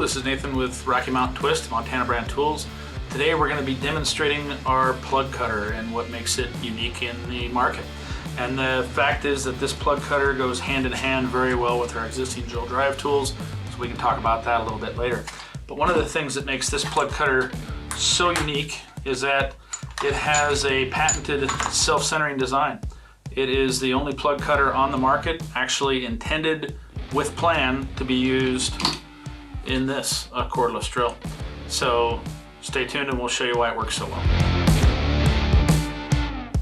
this is Nathan with Rocky Mountain Twist, Montana brand tools. Today we're going to be demonstrating our plug cutter and what makes it unique in the market. And the fact is that this plug cutter goes hand in hand very well with our existing drill drive tools, so we can talk about that a little bit later. But one of the things that makes this plug cutter so unique is that it has a patented self-centering design. It is the only plug cutter on the market actually intended with plan to be used in this, a cordless drill. So stay tuned and we'll show you why it works so well.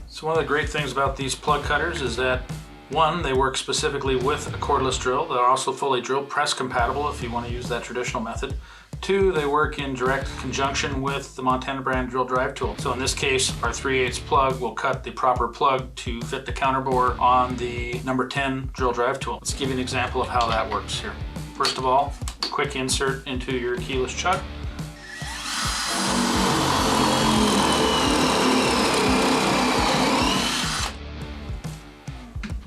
So one of the great things about these plug cutters is that, one, they work specifically with a cordless drill. They're also fully drill press compatible if you want to use that traditional method. Two, they work in direct conjunction with the Montana brand drill drive tool. So in this case, our 3/8 plug will cut the proper plug to fit the counterbore on the number 10 drill drive tool. Let's give you an example of how that works here. First of all, quick insert into your keyless chuck.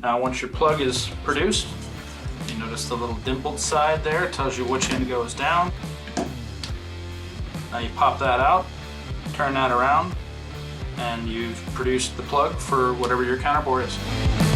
Now once your plug is produced, you notice the little dimpled side there. It tells you which end goes down. Now you pop that out, turn that around, and you've produced the plug for whatever your counterbore is.